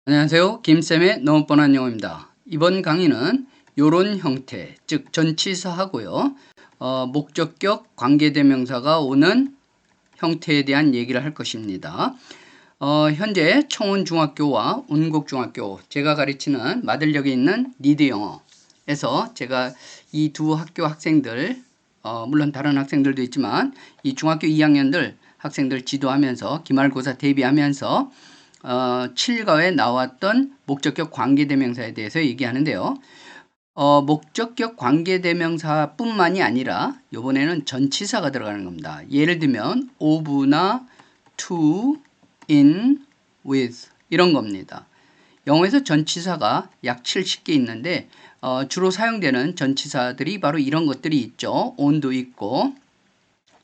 안녕하세요. 김쌤의 너무 뻔한 영어입니다. 이번 강의는 요런 형태, 즉 전치사하고요. 목적격 관계대명사가 오는 형태에 대한 얘기를 할 것입니다. 현재 청운중학교와 운곡중학교, 제가 가르치는 마들역에 있는 리드영어에서 제가 이 두 학교 학생들, 물론 다른 학생들도 있지만 이 중학교 2학년들 학생들 지도하면서 기말고사 대비하면서 7과에 나왔던 목적격 관계대명사에 대해서 얘기하는데요. 목적격 관계대명사뿐만이 아니라 이번에는 전치사가 들어가는 겁니다. 예를 들면 of나 to, in, with 이런 겁니다. 영어에서 전치사가 약 70개 있는데 주로 사용되는 전치사들이 바로 이런 것들이 있죠. on도 있고.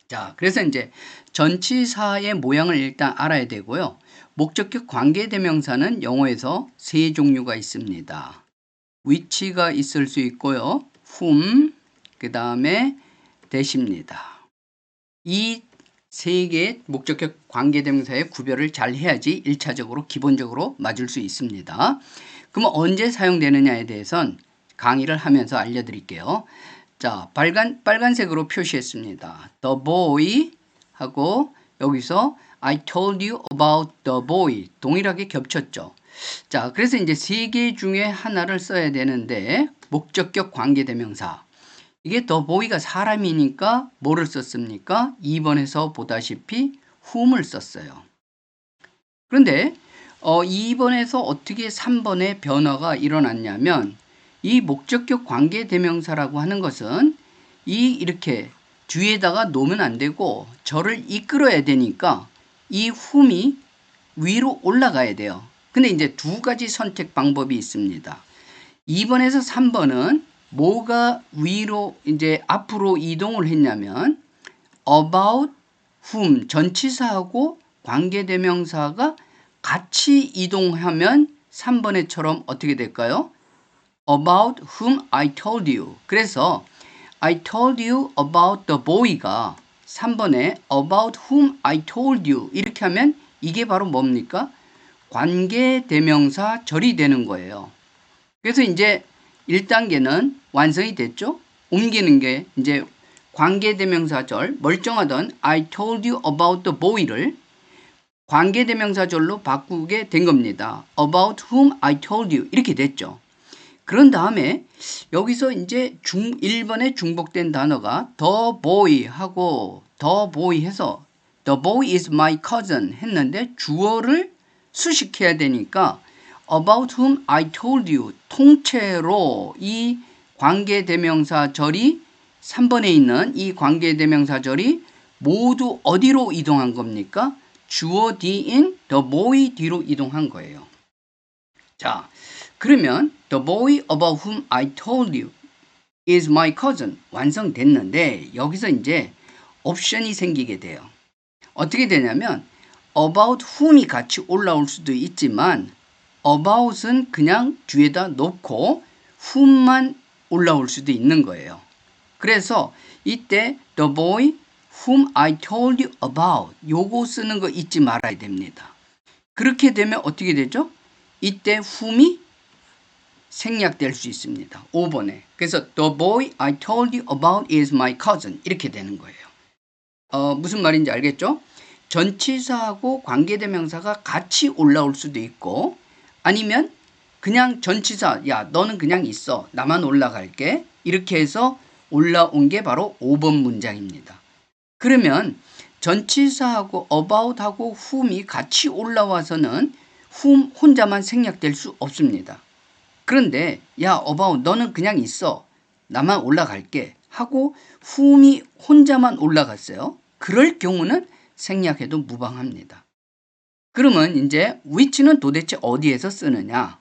자, 그래서 이제 전치사의 모양을 일단 알아야 되고요. 목적격 관계대명사는 영어에서 세 종류가 있습니다. which가 있을 수 있고요. whom, 그 다음에 that입니다. 이 세 개의 목적격 관계대명사의 구별을 잘 해야지 1차적으로 기본적으로 맞을 수 있습니다. 그럼 언제 사용되느냐에 대해서는 강의를 하면서 알려드릴게요. 자, 빨간색으로 표시했습니다. The boy 하고 여기서 I told you about the boy 동일하게 겹쳤죠. 자, 그래서 이제 세 개 중에 하나를 써야 되는데 목적격 관계대명사. 이게 the boy가 사람이니까 뭐를 썼습니까? 2번에서 보다시피 whom을 썼어요. 그런데 2번에서 어떻게 3번에 변화가 일어났냐면 이 목적격 관계대명사라고 하는 것은 이렇게 뒤에다가 놓으면 안 되고 저를 이끌어야 되니까 이 whom이 위로 올라가야 돼요. 근데 이제 두 가지 선택 방법이 있습니다. 2번에서 3번은 뭐가 위로 이제 앞으로 이동을 했냐면 about whom 전치사하고 관계대명사가 같이 이동하면 3번에처럼 어떻게 될까요? about whom I told you. 그래서 I told you about the boy가 3번에 about whom I told you 이렇게 하면 이게 바로 뭡니까? 관계대명사 절이 되는 거예요. 그래서 이제 1단계는 완성이 됐죠? 옮기는 게 이제 관계대명사절 멀쩡하던 I told you about the boy를 관계대명사절로 바꾸게 된 겁니다. about whom I told you 이렇게 됐죠. 그런 다음에 여기서 이제 1번에 중복된 단어가 the boy 하고 the boy 해서 the boy is my cousin 했는데 주어를 수식해야 되니까 about whom I told you 통째로 이 관계대명사절이 3번에 있는 이 관계대명사절이 모두 어디로 이동한 겁니까? 주어 뒤인 the boy 뒤로 이동한 거예요. 자, 그러면 the boy about whom I told you is my cousin 완성됐는데 여기서 이제 옵션이 생기게 돼요. 어떻게 되냐면 about whom이 같이 올라올 수도 있지만 about은 그냥 뒤에다 놓고 whom만 올라올 수도 있는 거예요. 그래서 이때 the boy whom I told you about 요거 쓰는 거 잊지 말아야 됩니다. 그렇게 되면 어떻게 되죠? 이때 whom이 생략될 수 있습니다. 5번에. 그래서 the boy I told you about is my cousin 이렇게 되는 거예요. 무슨 말인지 알겠죠? 전치사하고 관계대명사가 같이 올라올 수도 있고 아니면 그냥 전치사 야 너는 그냥 있어 나만 올라갈게 이렇게 해서 올라온 게 바로 5번 문장입니다. 그러면 전치사하고 about하고 whom이 같이 올라와서는 whom 혼자만 생략될 수 없습니다. 그런데 야 about 너는 그냥 있어 나만 올라갈게 하고 whom이 혼자만 올라갔어요. 그럴 경우는 생략해도 무방합니다. 그러면 이제 which는 도대체 어디에서 쓰느냐?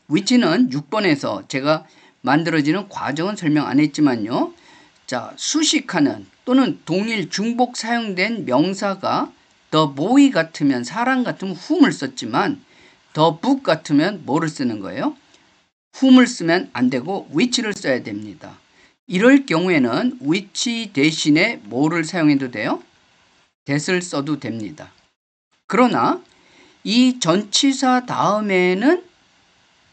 which는 6번에서 제가 만들어지는 과정은 설명 안 했지만요. 자, 수식하는 또는 동일 중복 사용된 명사가 the boy 같으면 사람 같으면 whom을 썼지만 the book 같으면 뭐를 쓰는 거예요? whom을 쓰면 안 되고 which를 써야 됩니다. 이럴 경우에는 which 대신에 뭐를 사용해도 돼요? that을 써도 됩니다. 그러나 이 전치사 다음에는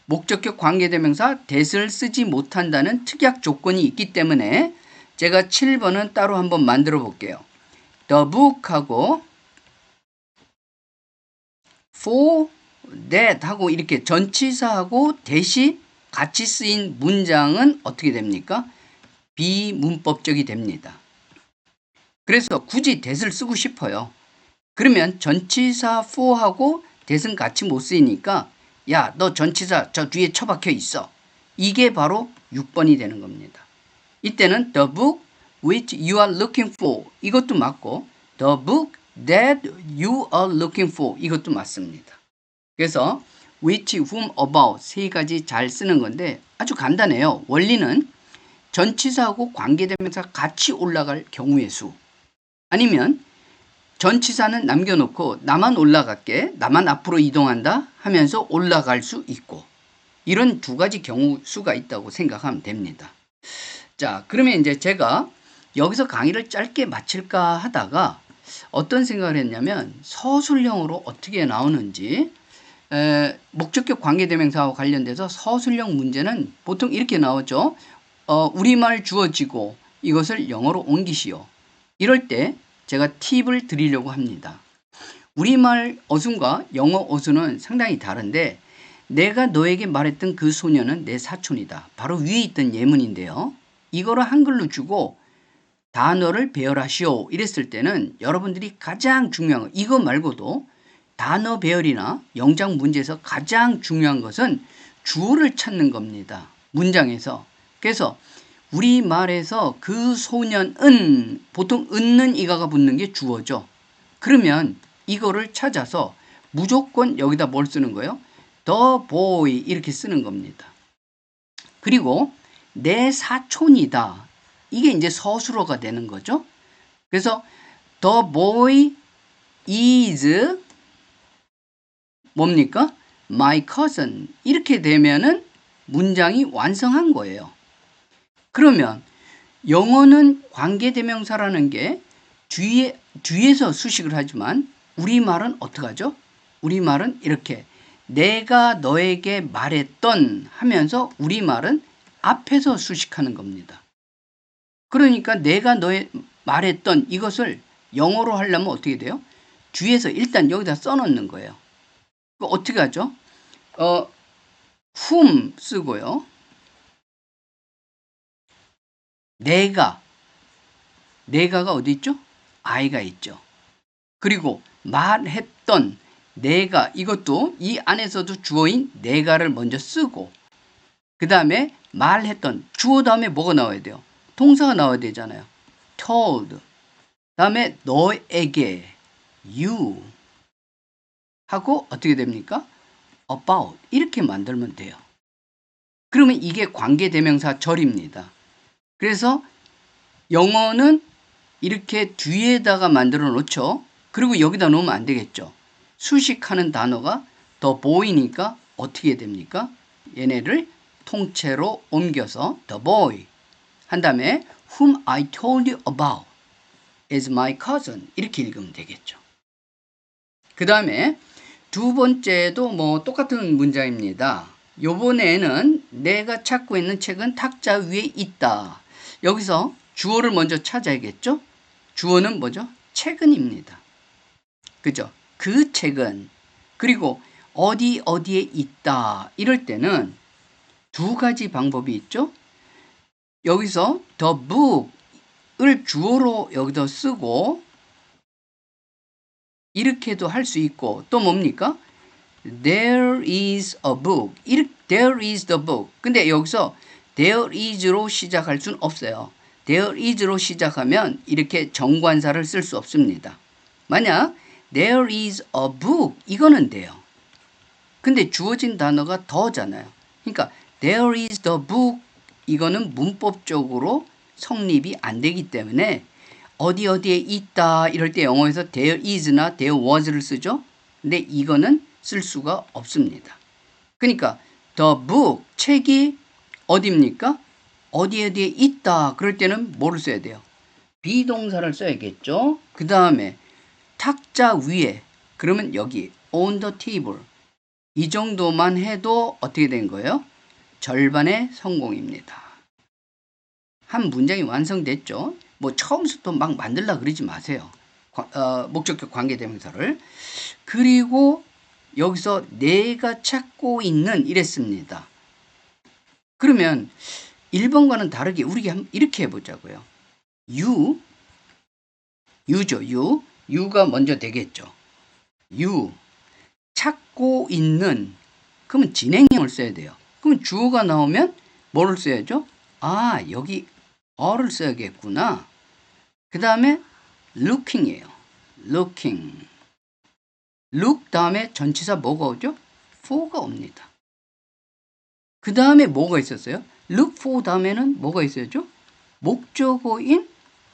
목적격 관계대명사 that을 쓰지 못한다는 특약 조건이 있기 때문에 제가 7번은 따로 한번 만들어 볼게요. The book하고 for that 하고 이렇게 전치사하고 that이 같이 쓰인 문장은 어떻게 됩니까? 비문법적이 됩니다. 그래서 굳이 that을 쓰고 싶어요. 그러면 전치사 for하고 that은 같이 못 쓰이니까 야, 너 전치사 저 뒤에 처박혀 있어. 이게 바로 6번이 되는 겁니다. 이때는 the book which you are looking for 이것도 맞고 the book that you are looking for 이것도 맞습니다. 그래서 which, whom, about 세 가지 잘 쓰는 건데 아주 간단해요. 원리는 전치사하고 관계대명사 같이 올라갈 경우의 수 아니면 전치사는 남겨놓고 나만 올라갈게 나만 앞으로 이동한다 하면서 올라갈 수 있고 이런 두 가지 경우 수가 있다고 생각하면 됩니다. 자, 그러면 이제 제가 여기서 강의를 짧게 마칠까 하다가 어떤 생각을 했냐면 서술형으로 어떻게 나오는지 목적격 관계대명사와 관련돼서 서술형 문제는 보통 이렇게 나오죠. 우리말 주어지고 이것을 영어로 옮기시오. 이럴 때 제가 팁을 드리려고 합니다. 우리말 어순과 영어 어순은 상당히 다른데 내가 너에게 말했던 그 소녀는 내 사촌이다. 바로 위에 있던 예문인데요. 이거를 한글로 주고 단어를 배열하시오 이랬을 때는 여러분들이 가장 중요한 거 이거 말고도 단어 배열이나 영작 문제에서 가장 중요한 것은 주어를 찾는 겁니다. 문장에서. 그래서 우리말에서 그 소년은 보통 은는 이가가 붙는 게 주어죠. 그러면 이거를 찾아서 무조건 여기다 뭘 쓰는 거예요? The boy 이렇게 쓰는 겁니다. 그리고 내 사촌이다. 이게 이제 서술어가 되는 거죠. 그래서 the boy is 뭡니까? my cousin 이렇게 되면은 문장이 완성한 거예요. 그러면 영어는 관계대명사라는 게 뒤에서 수식을 하지만 우리말은 어떡하죠? 우리말은 이렇게 내가 너에게 말했던 하면서 우리말은 앞에서 수식하는 겁니다. 그러니까 내가 너에 말했던 이것을 영어로 하려면 어떻게 돼요? 뒤에서 일단 여기다 써놓는 거예요. 어떻게 하죠? whom 쓰고요. 내가가 어디 있죠? I가 있죠. 그리고 말했던 내가 이것도 이 안에서도 주어인 내가를 먼저 쓰고 그 다음에 말했던 주어 다음에 뭐가 나와야 돼요? 동사가 나와야 되잖아요. told 다음에 너에게 you 하고 어떻게 됩니까? about 이렇게 만들면 돼요. 그러면 이게 관계대명사 절입니다. 그래서 영어는 이렇게 뒤에다가 만들어 놓죠. 그리고 여기다 놓으면 안 되겠죠. 수식하는 단어가 the boy니까 어떻게 됩니까? 얘네를 통째로 옮겨서 the boy 한 다음에 whom I told you about is my cousin 이렇게 읽으면 되겠죠. 그 다음에 두 번째도 뭐 똑같은 문장입니다. 요번에는 내가 찾고 있는 책은 탁자 위에 있다. 여기서 주어를 먼저 찾아야겠죠? 주어는 뭐죠? 책은입니다. 그죠? 그 책은 그리고 어디에 있다. 이럴 때는 두 가지 방법이 있죠? 여기서 the book을 주어로 여기다 쓰고 이렇게도 할 수 있고 또 뭡니까? There is a book. There is the book. 근데 여기서 there is로 시작할 수는 없어요. there is로 시작하면 이렇게 정관사를 쓸 수 없습니다. 만약 there is a book 이거는 돼요. 근데 주어진 단어가 더잖아요. 그러니까 there is the book 이거는 문법적으로 성립이 안 되기 때문에 어디에 있다 이럴 때 영어에서 there is나 there was를 쓰죠. 근데 이거는 쓸 수가 없습니다. 그러니까 the book 책이 어디입니까? 어디에 있다 그럴 때는 뭐를 써야 돼요? 비동사를 써야겠죠. 그 다음에 탁자 위에 그러면 여기 on the table. 이 정도만 해도 어떻게 된 거예요? 절반의 성공입니다. 한 문장이 완성됐죠. 뭐 처음부터 막 만들라 그러지 마세요. 목적격 관계대명사를. 그리고 여기서 내가 찾고 있는 이랬습니다. 그러면 1번과는 다르게 우리가 이렇게 해보자고요. you죠. you가 먼저 되겠죠. you 찾고 있는, 그러면 진행형을 써야 돼요. 그러면 주어가 나오면 뭐를 써야죠? 아, 여기 어를 써야겠구나. 그 다음에 looking이에요. looking. look 다음에 전치사 뭐가 오죠? for가 옵니다. 그 다음에 뭐가 있었어요? look for 다음에는 뭐가 있어야죠? 목적어인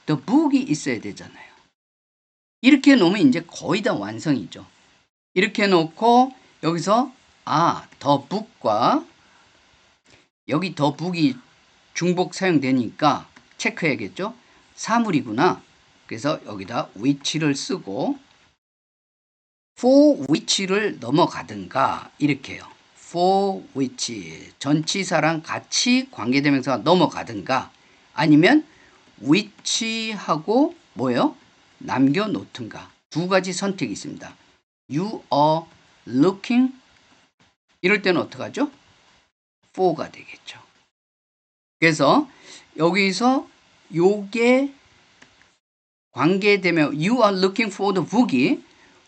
the book이 있어야 되잖아요. 이렇게 놓으면 이제 거의 다 완성이죠. 이렇게 놓고 여기서 the book과 여기 the book이 중복 사용되니까 체크해야겠죠? 사물이구나. 그래서 여기다 which를 쓰고 for which를 넘어가든가 이렇게 해요. for which 전치사랑 같이 관계대명사가 넘어가든가 아니면 which하고 뭐예요? 남겨놓든가 두 가지 선택이 있습니다. You are looking 이럴 때는 어떡하죠? for가 되겠죠. 그래서 여기서 요게 관계되면 you are looking for the book이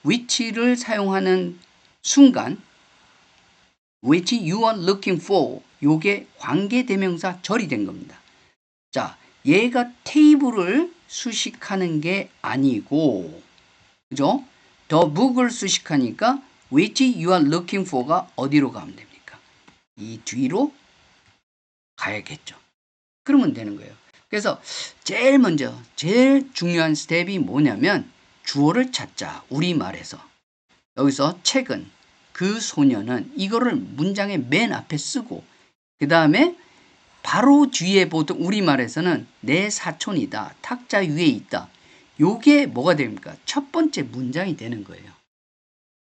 which를 사용하는 순간 which you are looking for 요게 관계대명사 절이 된 겁니다. 자, 얘가 테이블을 수식하는 게 아니고 그죠? the book을 수식하니까 which you are looking for가 어디로 가면 됩니까? 이 뒤로 가야겠죠. 그러면 되는 거예요. 그래서 제일 먼저 제일 중요한 스텝이 뭐냐면 주어를 찾자. 우리말에서. 여기서 책은 그 소녀는 이거를 문장의 맨 앞에 쓰고 그 다음에 바로 뒤에 보통 우리말에서는 내 사촌이다. 탁자 위에 있다. 요게 뭐가 됩니까? 첫 번째 문장이 되는 거예요.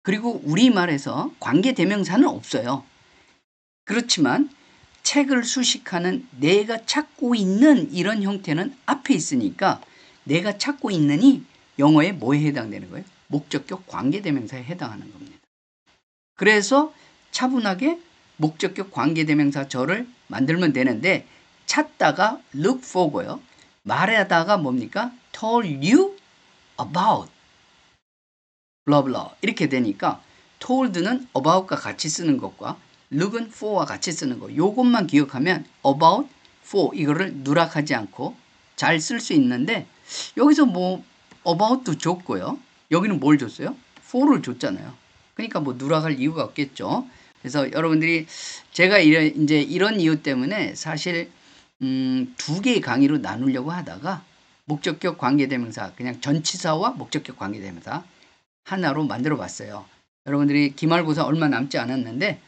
그리고 우리말에서 관계대명사는 없어요. 그렇지만 책을 수식하는 내가 찾고 있는 이런 형태는 앞에 있으니까 내가 찾고 있는이 영어에 뭐에 해당되는 거예요? 목적격 관계대명사에 해당하는 겁니다. 그래서 차분하게 목적격 관계대명사 절을 만들면 되는데 찾다가 look for고요. 말하다가 뭡니까? told you about blah blah 이렇게 되니까 told는 about과 같이 쓰는 것과 look은 for와 같이 쓰는 거 요것만 기억하면 about, for 이거를 누락하지 않고 잘 쓸 수 있는데 여기서 뭐 about도 줬고요. 여기는 뭘 줬어요? for를 줬잖아요. 그러니까 뭐 누락할 이유가 없겠죠. 그래서 여러분들이 제가 이제 이런 이유 때문에 사실 두 개의 강의로 나누려고 하다가 목적격 관계대명사 그냥 전치사와 목적격 관계대명사 하나로 만들어 봤어요. 여러분들이 기말고사 얼마 남지 않았는데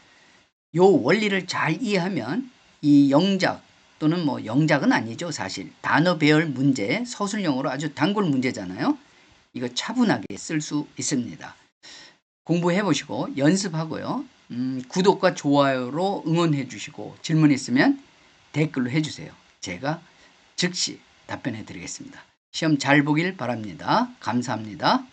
요 원리를 잘 이해하면 이 영작 또는 뭐 영작은 아니죠. 사실 단어 배열 문제 서술형으로 아주 단골 문제잖아요. 이거 차분하게 쓸 수 있습니다. 공부해 보시고 연습하고요. 구독과 좋아요로 응원해 주시고 질문 있으면 댓글로 해주세요. 제가 즉시 답변해 드리겠습니다. 시험 잘 보길 바랍니다. 감사합니다.